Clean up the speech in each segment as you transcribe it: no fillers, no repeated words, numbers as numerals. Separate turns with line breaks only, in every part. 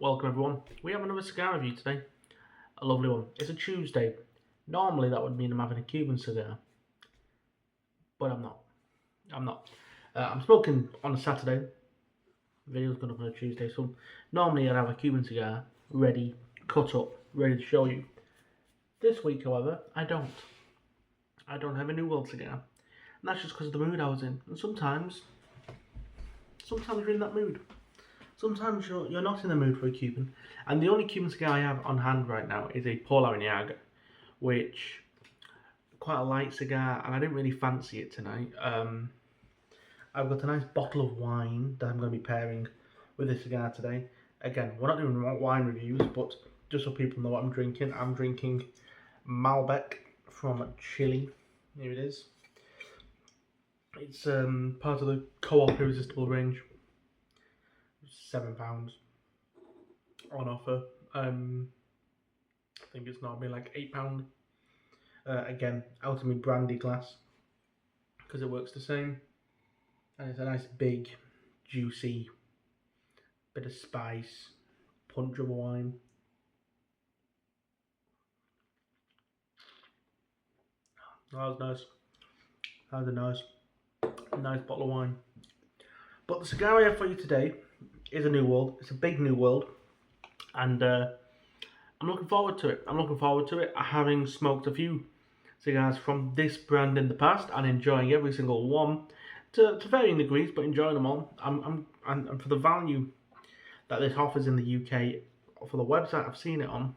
Welcome everyone. We have another cigar review today. A lovely one. It's a Tuesday. Normally that would mean I'm having a Cuban cigar, but I'm not. I'm smoking on a Saturday. The video's going up on a Tuesday, so normally I'd have a Cuban cigar ready, cut up, ready to show you. This week, however, I don't. I don't have a New World cigar, and that's just because of the mood I was in. And sometimes you're in that mood. Sometimes you're not in the mood for a Cuban. And the only Cuban cigar I have on hand right now is a Paul Aragnaga, which quite a light cigar, and I didn't really fancy it tonight. I've got a nice bottle of wine that I'm going to be pairing with this cigar today. Again, we're not doing wine reviews, but just so people know what I'm drinking Malbec from Chile. Here it is. It's part of the Co-op Irresistible range. £7 on offer. I think it's normally like £8. Again, out of my brandy glass because it works the same, and it's a nice big, juicy bit of spice punch of wine. That was nice. That was a nice bottle of wine. But the cigar I have for you today is a New World. It's a big New World, and I'm looking forward to it. Having smoked a few cigars from this brand in the past and enjoying every single one to varying degrees, but enjoying them all. And for the value that this offers in the UK, for the website I've seen it on,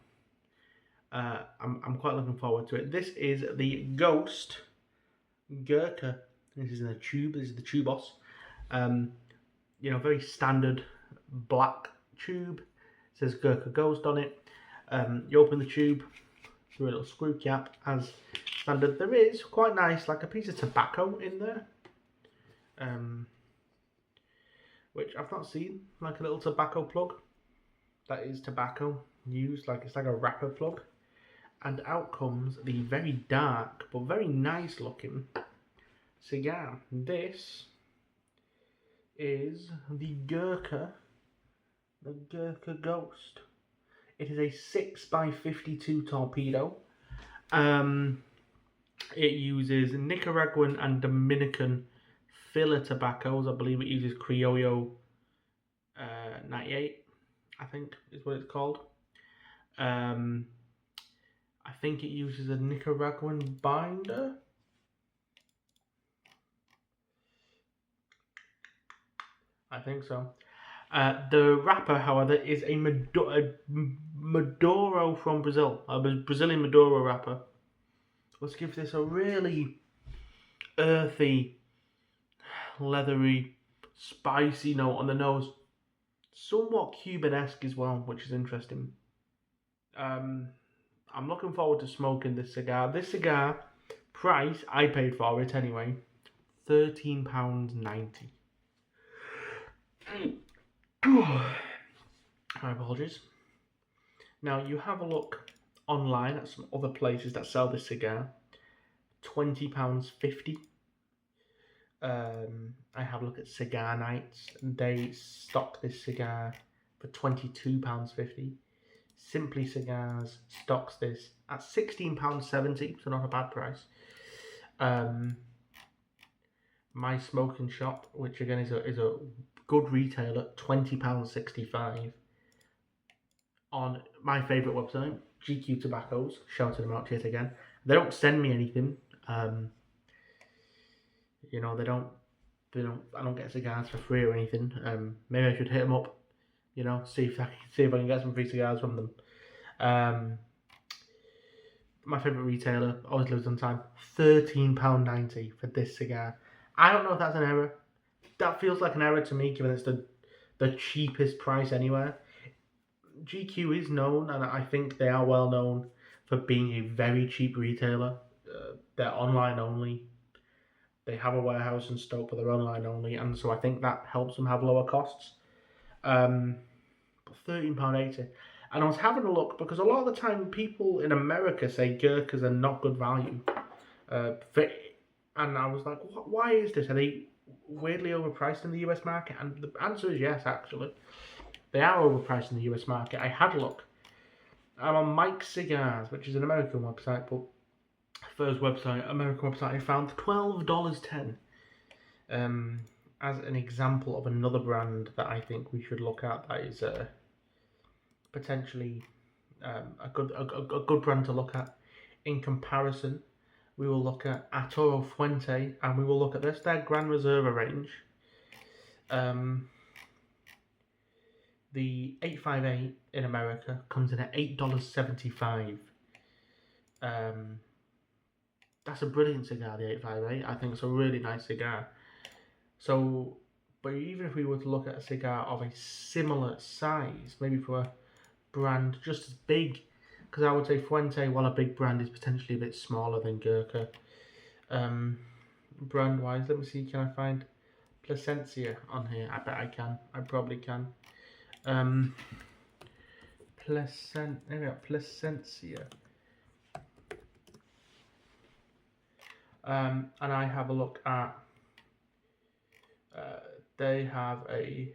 I'm quite looking forward to it. This is the Ghost Gurkha. This is in a tube. This is the Tubos. Very standard black tube. It says Ghurka Ghost on it. You open the tube through a little screw cap as standard. There is quite nice, like a piece of tobacco in there, which I've not seen, like a little tobacco plug. That is tobacco used, like it's like a wrapper plug. And out comes the very dark but very nice looking cigar. This is the Gurkha Ghost. It is a 6x52 torpedo. It uses Nicaraguan and Dominican filler tobaccos. I believe it uses Criollo 98, I think is what it's called. I think it uses a Nicaraguan binder. I think so. The wrapper, however, is a Maduro from Brazil, a Brazilian Maduro wrapper. Let's give this a really earthy, leathery, spicy note on the nose. Somewhat Cuban-esque as well, which is interesting. I'm looking forward to smoking this cigar. This cigar, price, I paid for it anyway, £13.90. My apologies. Now you have a look online at some other places that sell this cigar. £20.50. I have a look at Cigar Nights. They stock this cigar for £22.50. Simply Cigars stocks this at £16.70, so not a bad price. My Smoking Shop, which again is a good retailer, £20.65. On my favourite website, GQ Tobaccos, shouting them out yet again. They don't send me anything. I don't get cigars for free or anything. Maybe I should hit them up. See if I can get some free cigars from them. My favourite retailer, always lives on time. £13.90 for this cigar. I don't know if that's an error. That feels like an error to me, given it's the cheapest price anywhere. GQ is known, and I think they are well known for being a very cheap retailer. They're online only. They have a warehouse in Stoke, but they're online only, and so I think that helps them have lower costs. But £13.80. And I was having a look, because a lot of the time people in America say Gurkhas are not good value. And I was like, why is this? Are they weirdly overpriced in the US market? And the answer is yes, actually. They are overpriced in the US market. I had a look. I'm on Mike's Cigars, which is an American website, but first website, American website, I found $12.10. As an example of another brand that I think we should look at, that is potentially a good brand to look at. In comparison, we will look at Toro Fuente, and we will look at this, their Gran Reserva range. The 858 in America comes in at $8.75. That's a brilliant cigar, the 858. I think it's a really nice cigar. So, but even if we were to look at a cigar of a similar size, maybe for a brand just as big, because I would say Fuente, while a big brand, is potentially a bit smaller than Gurkha. Brand-wise, let me see, can I find Plasencia on here? I bet I can. I probably can. There we go, Plasencia. And I have a look at, they have a,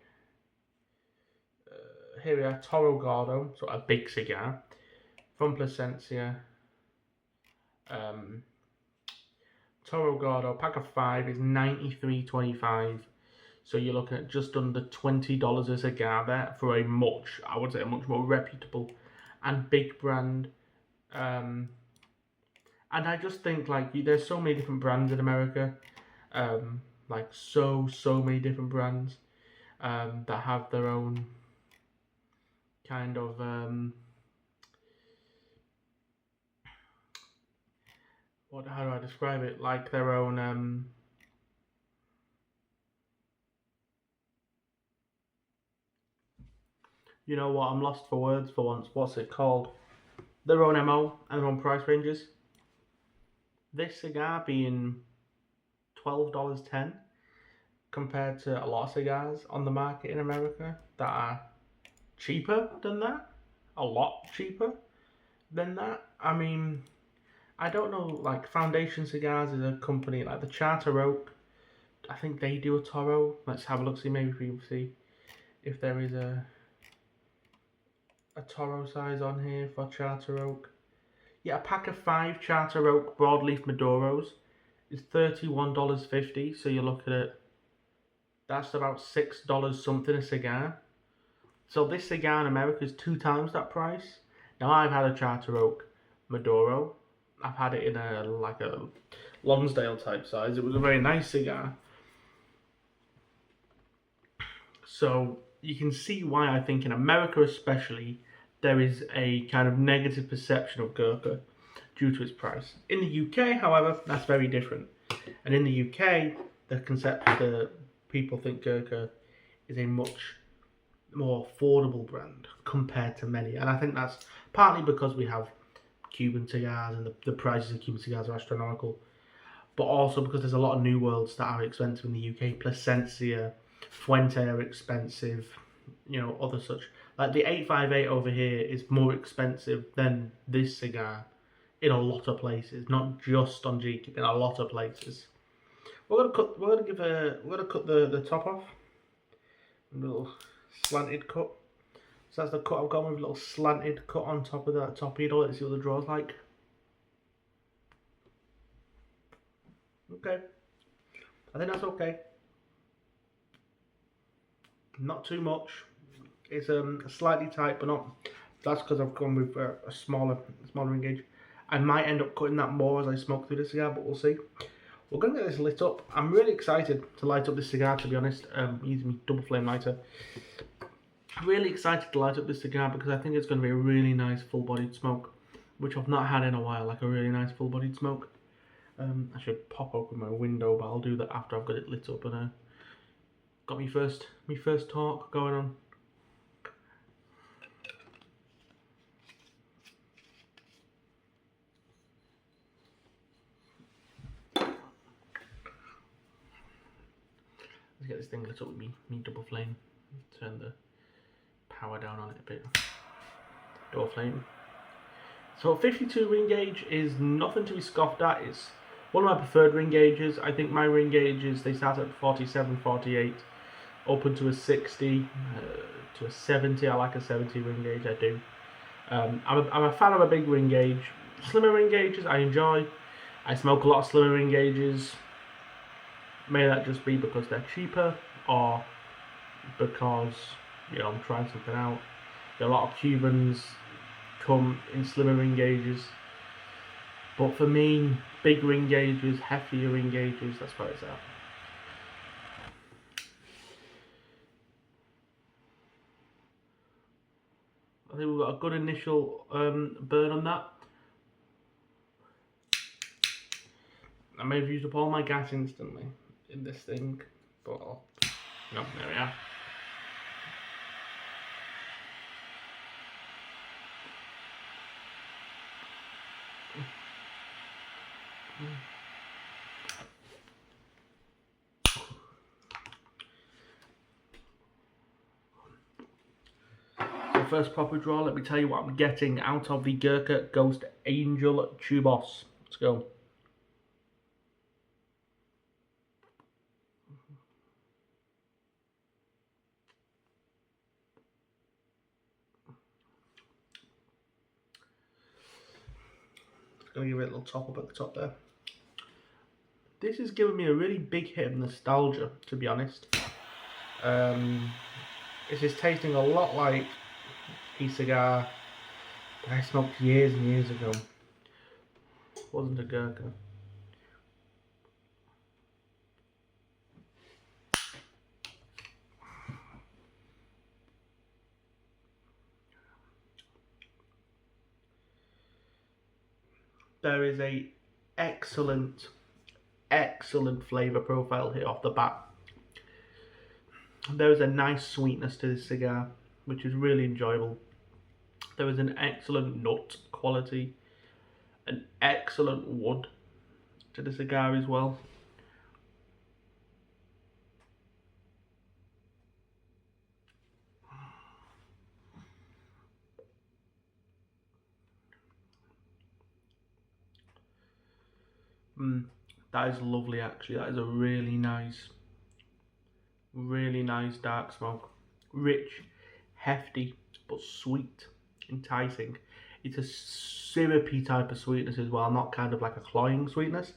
here we are, Toro Gordo, so a big cigar, from Plasencia. Toro Gordo, pack of 5 is $93.25. So you're looking at just under $20 a cigar there for a much, I would say, a much more reputable and big brand. And I just think, like, there's so many different brands in America, like so many different brands that have their own kind of how do I describe it? Like their own you know what? I'm lost for words for once. What's it called? Their own MO and their own price ranges. This cigar being $12.10 compared to a lot of cigars on the market in America that are cheaper than that, a lot cheaper than that. I mean, I don't know, like Foundation Cigars is a company like the Charter Oak. I think they do a Toro. Let's have a look, see maybe if we can see if there is a Toro size on here for Charter Oak. Yeah, a pack of 5 Charter Oak broadleaf Maduros is $31.50. So you're looking at, that's about $6 something a cigar. So this cigar in America is 2 times that price. Now I've had a Charter Oak Maduro. I've had it in a Lonsdale type size. It was a very nice cigar. So you can see why I think in America especially there is a kind of negative perception of Gurkha due to its price. In the UK, however, that's very different. And in the UK, the people think Gurkha is a much more affordable brand compared to many. And I think that's partly because we have Cuban cigars and the prices of Cuban cigars are astronomical. But also because there's a lot of New Worlds that are expensive in the UK. Plasencia, Fuente are expensive, you know, other such. Like the 858 over here is more expensive than this cigar in a lot of places, not just on GQ, in a lot of places. We're gonna cut the top off. A little slanted cut. So that's the cut I've got with a little slanted cut on top of that torpedo. Let's see what the draw's like. Okay. I think that's okay. Not too much. It's slightly tight, but not. That's because I've gone with a smaller engage. I might end up cutting that more as I smoke through the cigar, but we'll see. We're going to get this lit up. I'm really excited to light up this cigar, to be honest, using my double flame lighter. I'm really excited to light up this cigar because I think it's going to be a really nice full-bodied smoke, which I've not had in a while, like a really nice full-bodied smoke. I should pop open my window, but I'll do that after I've got it lit up and got me first talk going on. Let's get this thing lit up with me double flame. Turn the power down on it a bit. Double flame. So 52 ring gauge is nothing to be scoffed at. It's one of my preferred ring gauges. I think my ring gauges, they start at 47, 48. up into a 60 to a 70. I like a 70 ring gauge, I do. I'm a fan of a big ring gauge. Slimmer ring gauges I enjoy. I smoke a lot of slimmer ring gauges. May that just be because they're cheaper, or because, you know, I'm trying something out. A lot of Cubans come in slimmer ring gauges, but for me, big ring gauges, heftier ring gauges, that's where it's at. I think we've got a good initial burn on that. I may have used up all my gas instantly in this thing, but no, there we are. So first proper draw, let me tell you what I'm getting out of the Ghurka Ghost Angel Tubos. Let's go. Gonna give it a little top up at the top there. This is giving me a really big hit of nostalgia, to be honest. This is tasting a lot like a cigar that I smoked years and years ago. It wasn't a Gurkha. There is a excellent flavour profile here off the bat. There is a nice sweetness to this cigar, which is really enjoyable. There is an excellent nut quality, an excellent wood to the cigar as well. That is lovely actually. That is a really nice dark smoke. Rich, hefty, but sweet, enticing. It's a syrupy type of sweetness as well, not kind of like a cloying sweetness,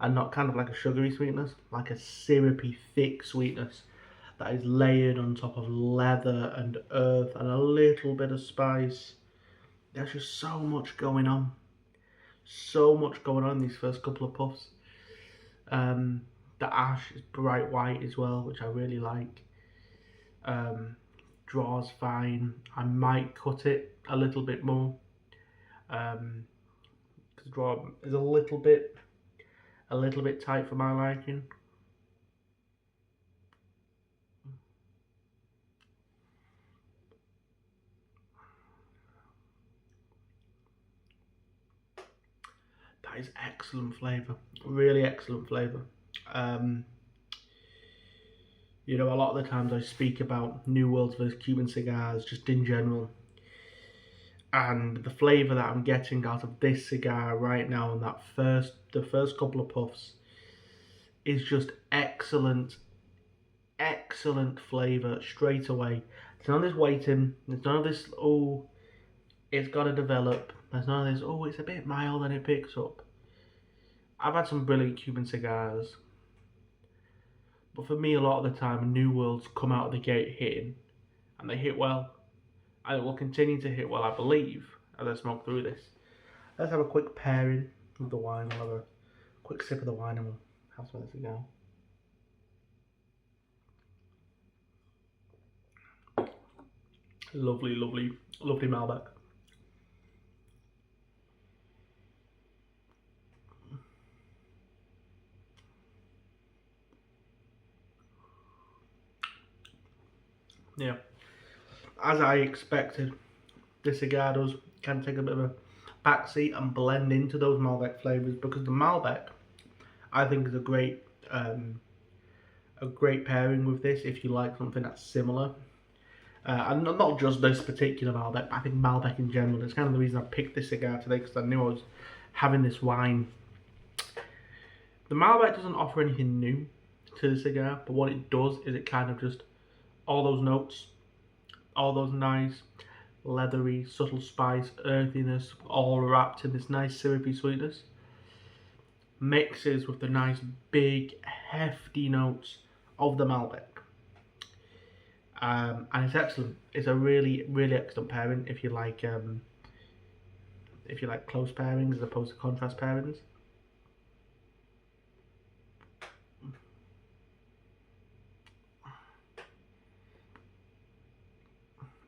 and not kind of like a sugary sweetness, like a syrupy, thick sweetness that is layered on top of leather and earth and a little bit of spice. There's just so much going on. So much going on in these first couple of puffs. The ash is bright white as well, which I really like. Draws fine. I might cut it a little bit more. Because the draw is a little bit tight for my liking. That is excellent flavour, really excellent flavour. You know, a lot of the times I speak about New Worlds versus Cuban cigars, just in general. And the flavour that I'm getting out of this cigar right now, and the first couple of puffs, is just excellent flavour straight away. There's none of this waiting. There's none of this, oh, it's got to develop. There's none of this, oh, it's a bit mild and it picks up. I've had some brilliant Cuban cigars, but for me, a lot of the time, New Worlds come out of the gate hitting, and they hit well, and it will continue to hit well, I believe, as I smoke through this. Let's have a quick pairing with the wine. We'll have a quick sip of the wine and we'll have some of the cigar. Lovely Malbec. Yeah, as I expected, this cigar does kind of take a bit of a backseat and blend into those Malbec flavours, because the Malbec, I think, is a great pairing with this if you like something that's similar. And not just this particular Malbec, but I think Malbec in general. It's kind of the reason I picked this cigar today, because I knew I was having this wine. The Malbec doesn't offer anything new to the cigar, but what it does is it kind of just all those notes, all those nice leathery, subtle spice, earthiness, all wrapped in this nice syrupy sweetness, mixes with the nice big hefty notes of the Malbec. And it's excellent. It's a really, really excellent pairing if you like close pairings as opposed to contrast pairings.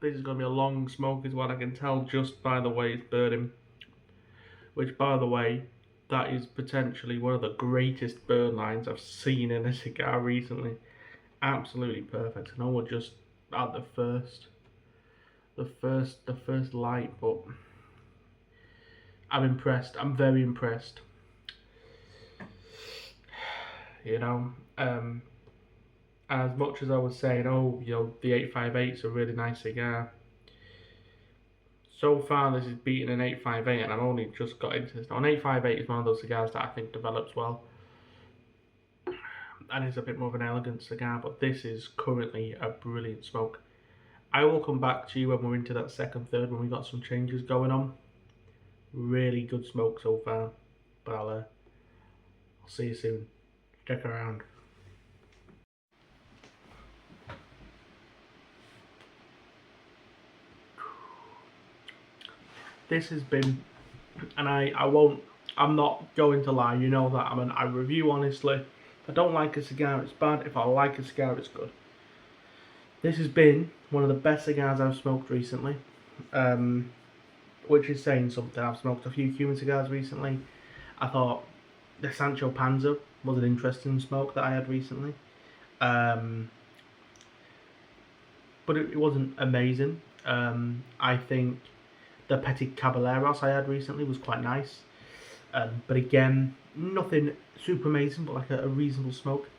This is going to be a long smoke is what I can tell just by the way it's burning. Which, by the way, that is potentially one of the greatest burn lines I've seen in a cigar recently. Absolutely perfect. I know we're just at the first light, but I'm impressed. I'm very impressed. You know, as much as I was saying, oh, you know, the 858's a really nice cigar. So far, this is beating an 858, and I've only just got into this. Now, an 858 is one of those cigars that I think develops well, and it's a bit more of an elegant cigar, but this is currently a brilliant smoke. I will come back to you when we're into that second, third, when we got some changes going on. Really good smoke so far, but I'll see you soon. Stick around. This has been, and I'm not going to lie, you know that I review honestly. If I don't like a cigar, it's bad. If I like a cigar, it's good. This has been one of the best cigars I've smoked recently, which is saying something. I've smoked a few Cuban cigars recently. I thought the Sancho Panza was an interesting smoke that I had recently, but it wasn't amazing. I think the Petit Caballeros I had recently was quite nice, but again, nothing super amazing, but like a reasonable smoke.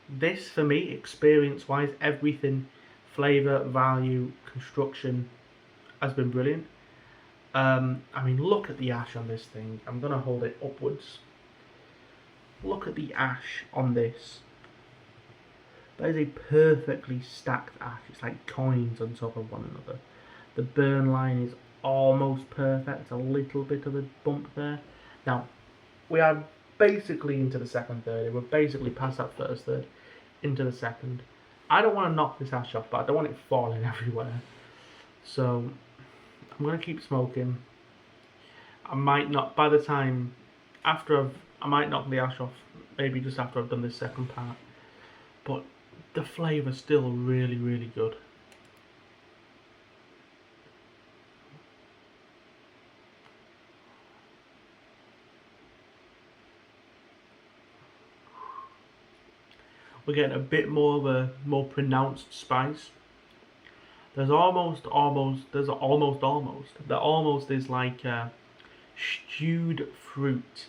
This, for me, experience-wise, everything, flavour, value, construction, has been brilliant. I mean, look at the ash on this thing. I'm going to hold it upwards. Look at the ash on this. That is a perfectly stacked ash. It's like coins on top of one another. The burn line is almost perfect. A little bit of a bump there. Now, we are basically into the second third. We're basically past that first third, into the second. I don't want to knock this ash off, but I don't want it falling everywhere. So, I'm going to keep smoking. I might not, by the time, I might knock the ash off, maybe just after I've done this second part. But the flavour's still really, really good. We're getting a bit more of a more pronounced spice. There's almost. The almost is like a stewed fruit,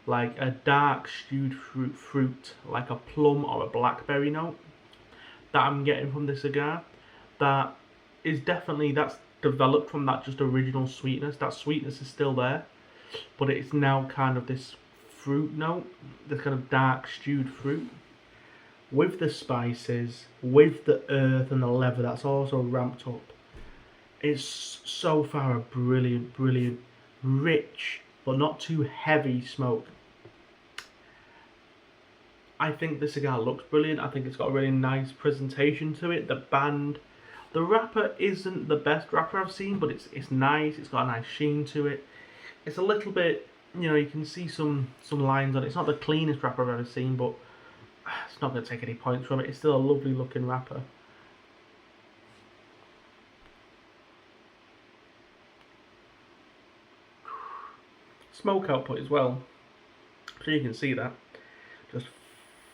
like a dark stewed fruit, like a plum or a blackberry note that I'm getting from this cigar. That is definitely, that's developed from that just original sweetness. That sweetness is still there, but it's now kind of this fruit note, this kind of dark stewed fruit, with the spices, with the earth and the leather that's also ramped up. It's so far a brilliant, brilliant, rich, but not too heavy smoke. I think the cigar looks brilliant. I think it's got a really nice presentation to it. The band, the wrapper isn't the best wrapper I've seen, but it's nice. It's got a nice sheen to it. It's a little bit, you know, you can see some lines on it. It's not the cleanest wrapper I've ever seen, but it's not going to take any points from it. It's still a lovely looking wrapper. Smoke output as well, so you can see that just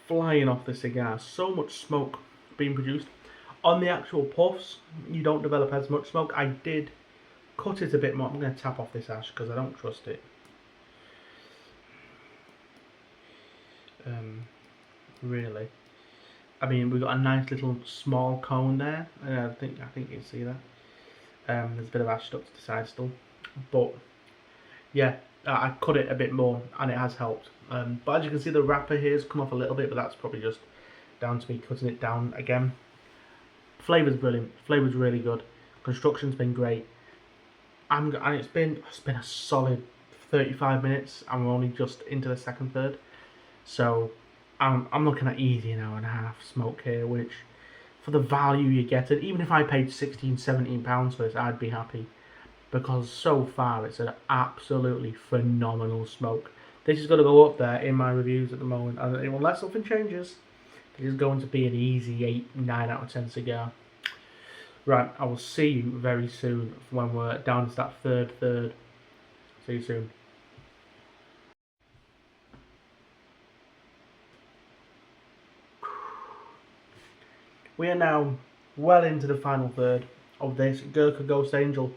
flying off the cigar. So much smoke being produced. On the actual puffs, you don't develop as much smoke. I did cut it a bit more. I'm going to tap off this ash because I don't trust it. Really, I mean, we've got a nice little small cone there. I think you can see that. There's a bit of ash stuck to the side still, but yeah, I cut it a bit more and it has helped. But as you can see, the wrapper here has come off a little bit, but that's probably just down to me cutting it down again. Flavour's brilliant. Flavour's really good. Construction's been great. And it's been a solid 35 minutes, and we're only just into the second third. So I'm looking at easy an hour and a half smoke here, which for the value you get it, even if I paid £16-17 for this, I'd be happy, because so far it's an absolutely phenomenal smoke. This is going to go up there in my reviews at the moment, and unless something changes, it is going to be an easy 8, 9 out of 10 cigar. Right, I will see you very soon when we're down to that third. See you soon. We are now well into the final third of this Ghurka Ghost Angel.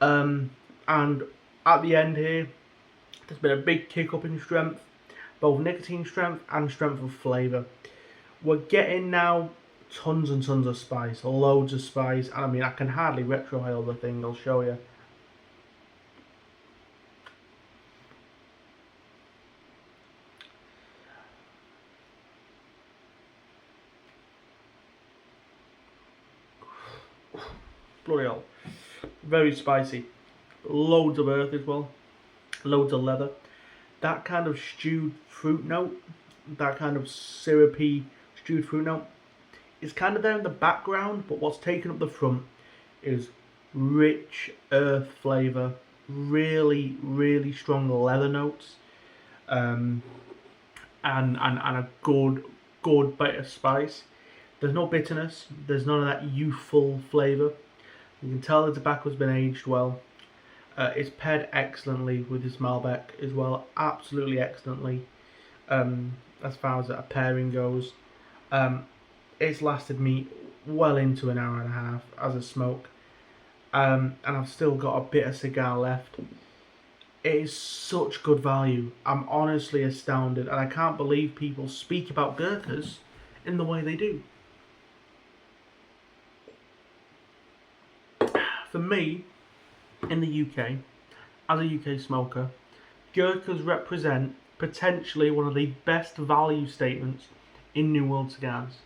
And at the end here, there's been a big kick up in strength, both nicotine strength and strength of flavour. We're getting now tons and tons of spice, loads of spice, and I mean I can hardly retrohale the thing, I'll show you. Bloody hell. Very spicy. Loads of earth as well. Loads of leather. That kind of stewed fruit note, that kind of syrupy stewed fruit note, is kind of there in the background, but what's taken up the front is rich earth flavour, really strong leather notes, and a good bit of spice. There's no bitterness, there's none of that youthful flavour. You can tell the tobacco's been aged well. It's paired excellently with this Malbec as well, absolutely excellently, as far as a pairing goes. It's lasted me well into an hour and a half as a smoke, and I've still got a bit of cigar left. It is such good value. I'm honestly astounded, and I can't believe people speak about Gurkhas in the way they do. For me, in the UK, as a UK smoker, Gurkhas represent potentially one of the best value statements in New World cigars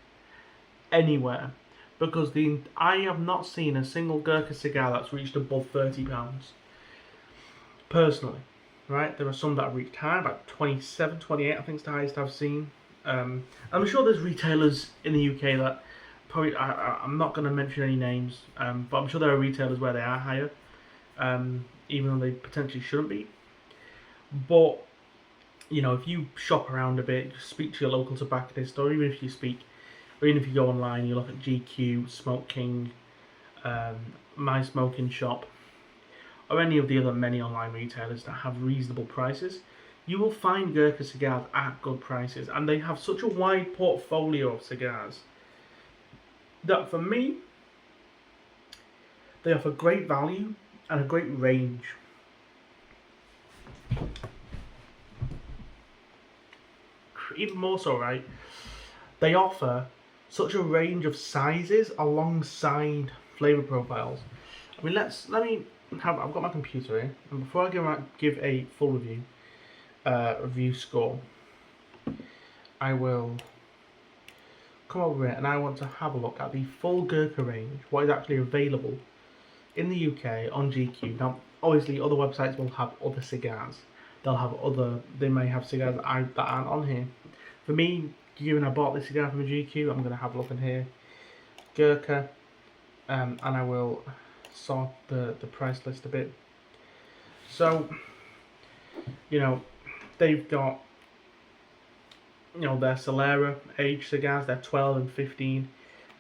anywhere, because I have not seen a single Gurkha cigar that's reached above £30 personally. Right, there are some that have reached high, about 27, 28 I think is the highest I've seen. I'm sure there's retailers in the UK that probably, I'm not going to mention any names, but I'm sure there are retailers where they are higher, even though they potentially shouldn't be. But you know, if you shop around a bit, speak to your local tobacconist, or even if you go online, you look at GQ, Smoke King, My Smoking Shop, or any of the other many online retailers that have reasonable prices, you will find Gurkha cigars at good prices, and they have such a wide portfolio of cigars that for me, they offer great value and a great range. Even more so, right? They offer such a range of sizes alongside flavour profiles. I mean, I've got my computer here, and before I give a full review score, I will come over here and I want to have a look at the full Gurkha range, what is actually available in the UK on GQ. Now, obviously, other websites will have other cigars. They may have cigars that aren't on here. For me, given I bought this cigar from GQ, I'm going to have a look in here. Gurkha, and I will sort the price list a bit. So, you know, they've got, you know, their Solera aged cigars, they're 12 and 15,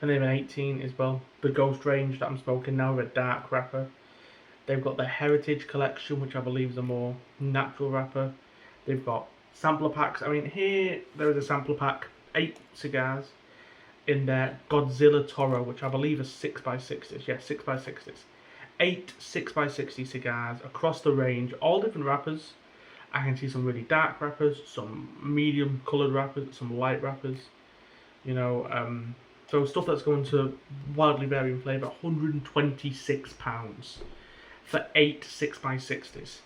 and they've an 18 as well. The Ghost range that I'm smoking now, a dark wrapper. They've got the Heritage collection, which I believe is a more natural wrapper. They've got sampler packs. I mean, here there is a sampler pack, 8 cigars in there. Godzilla Toro, which I believe is 6x60s. Yeah, 6x60s. 8 6x60 cigars across the range, all different wrappers. I can see some really dark wrappers, some medium coloured wrappers, some light wrappers. You know, so stuff that's going to wildly vary in flavour. £126 for 8 6x60s.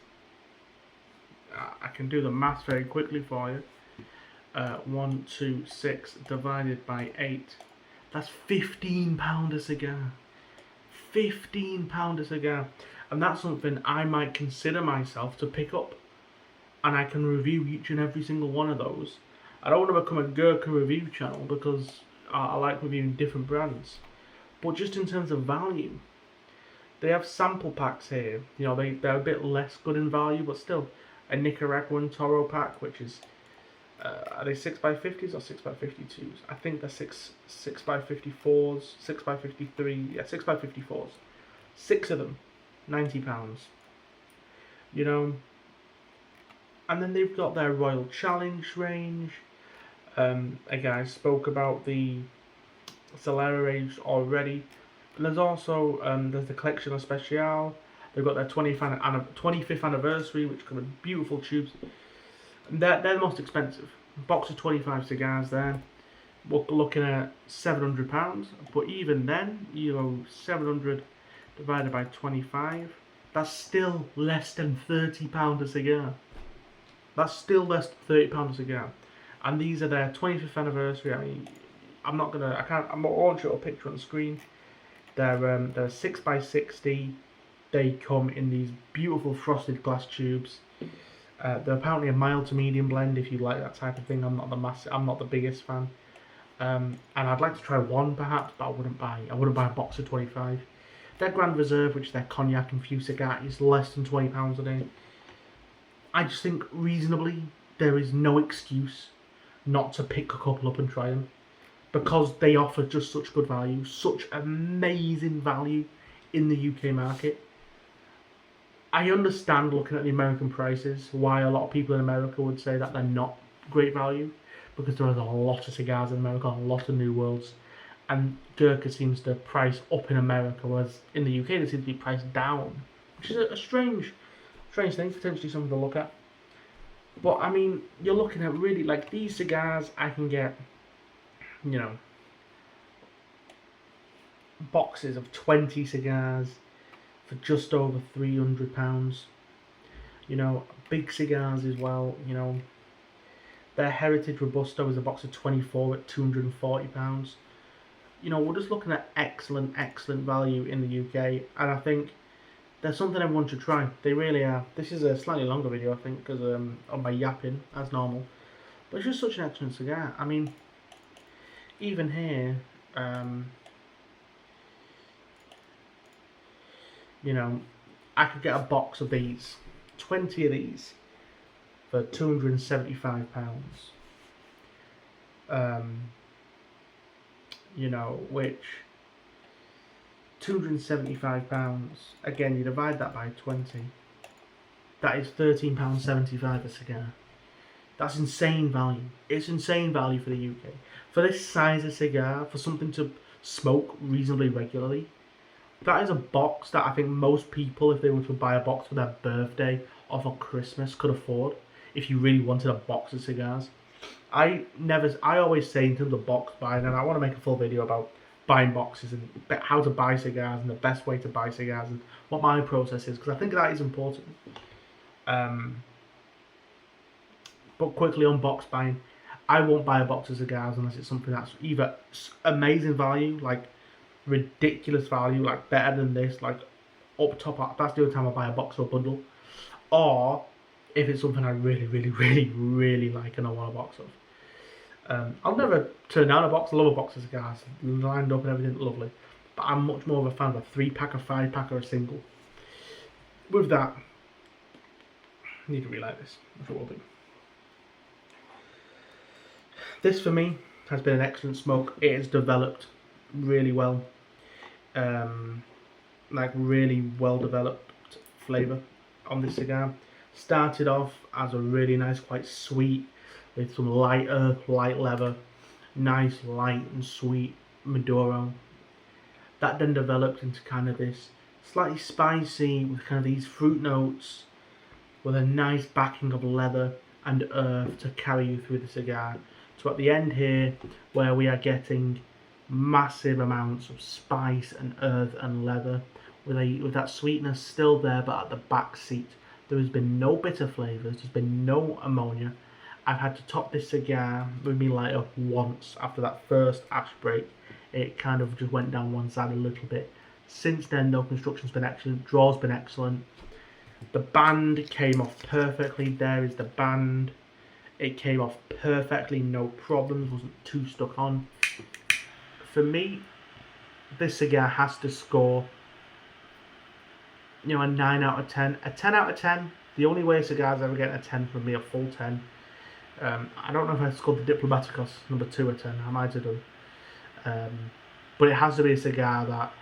I can do the maths very quickly for you. 1, 2, 6 divided by 8. That's £15 a cigar. £15 a cigar. And that's something I might consider myself to pick up. And I can review each and every single one of those. I don't want to become a Gurkha review channel because I like reviewing different brands. But just in terms of value, they have sample packs here. You know, they're a bit less good in value, but still. A Nicaraguan Toro pack, which is, are they 6x50s or 6x52s? I think they're 6x54s, 6x53, yeah, 6x54s. 6 of them, £90. You know, and then they've got their Royal Challenge range. Again, I spoke about the Solera range already. And there's also there's the Collection of Special. They've got their 25th anniversary, which come in beautiful tubes. And they're the most expensive. Box of 25 cigars there. We're looking at £700. But even then, you know, 700 divided by 25, that's still less than £30 a cigar. That's still less than £30 a cigar. And these are their 25th anniversary. I mean, I'm not going to show a picture on the screen. They're 6x60. They come in these beautiful frosted glass tubes. They're apparently a mild to medium blend if you like that type of thing. I'm not the biggest fan. And I'd like to try one perhaps, but I wouldn't buy a box of 25. Their Grand Reserve, which is their cognac infused cigar, is less than £20 a day. I just think reasonably there is no excuse not to pick a couple up and try them, because they offer just such good value, such amazing value in the UK market. I understand, looking at the American prices, why a lot of people in America would say that they're not great value, because there is a lot of cigars in America, a lot of New Worlds, and Gurkha seems to price up in America, whereas in the UK they seem to be priced down, which is a strange thing, potentially something to look at. But I mean, you're looking at really, like, these cigars I can get, you know, boxes of 20 cigars for just over £300. You know, big cigars as well. You know, their Heritage Robusto is a box of 24 at £240. You know, we're just looking at excellent value in the UK, and I think there's something everyone should try. They really are. This is a slightly longer video, I think, because of my yapping, as normal. But it's just such an excellent cigar. I mean, even here, you know, I could get a box of these, 20 of these, for £275. You know, which £275, again, you divide that by 20, that is £13.75 a cigar. That's insane value. It's insane value for the UK. For this size of cigar, for something to smoke reasonably regularly, that is a box that I think most people, if they were to buy a box for their birthday or for Christmas, could afford, if you really wanted a box of cigars. I always say in terms of box buying, and I want to make a full video about buying boxes and how to buy cigars and the best way to buy cigars and what my process is, because I think that is important. But quickly on box buying, I won't buy a box of cigars unless it's something that's either amazing value, like ridiculous value, like better than this, like up top. That's the only time I buy a box or a bundle, or if it's something I really like and I want a box of. I'll never turn down a box. I love a box of cigars, lined up and everything, lovely. But I'm much more of a fan of a 3-pack, a 5-pack, or a single. With that, I need to relight this. That's what we'll do. This for me has been an excellent smoke. It has developed really well, like really well developed flavour on this cigar. Started off as a really nice, quite sweet, with some light earth, light leather, nice light and sweet Maduro. That then developed into kind of this slightly spicy, with kind of these fruit notes, with a nice backing of leather and earth to carry you through the cigar. So at the end here, where we are getting massive amounts of spice and earth and leather, with that sweetness still there, but at the back seat, there has been no bitter flavours, there's been no ammonia, I've had to top this cigar with me lighter once after that first ash break. It kind of just went down one side a little bit. Since then, though, construction's been excellent, draw's been excellent. The band came off perfectly. There is the band. It came off perfectly, no problems, wasn't too stuck on. For me, this cigar has to score, you know, a 9 out of 10. A 10 out of 10. The only way cigars ever get a 10 from me, a full 10. I don't know if I scored the Diplomaticos number 2 a 10. I might have done. But it has to be a cigar that,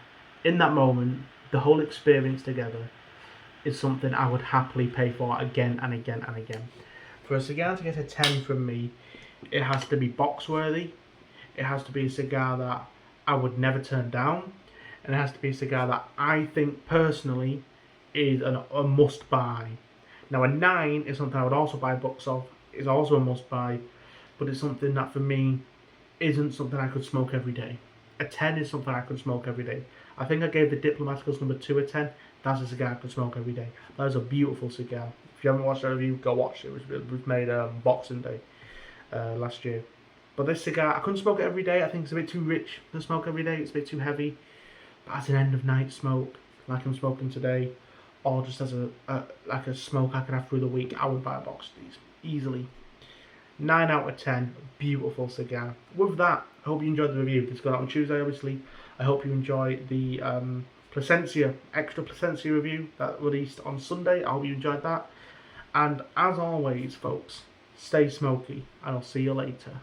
in that moment, the whole experience together is something I would happily pay for again and again and again. For a cigar to get a 10 from me, it has to be box worthy. It has to be a cigar that I would never turn down. And it has to be a cigar that I think personally is a must buy. Now a 9 is something I would also buy books of. It's also a must buy. But it's something that for me isn't something I could smoke every day. A 10 is something I could smoke every day. I think I gave the Diplomaticos number 2 a 10. That's a cigar I could smoke every day. That is a beautiful cigar. If you haven't watched that review, go watch it. It was made Boxing Day last year. But this cigar, I couldn't smoke it every day. I think it's a bit too rich to smoke every day. It's a bit too heavy. But as an end of night smoke, like I'm smoking today, or just as a smoke I can have through the week, I would buy a box of these easily. 9 out of 10, beautiful cigar. With that, I hope you enjoyed the review. This got out on Tuesday, obviously. I hope you enjoyed the extra Placencia review that released on Sunday. I hope you enjoyed that. And as always, folks, stay smoky, and I'll see you later.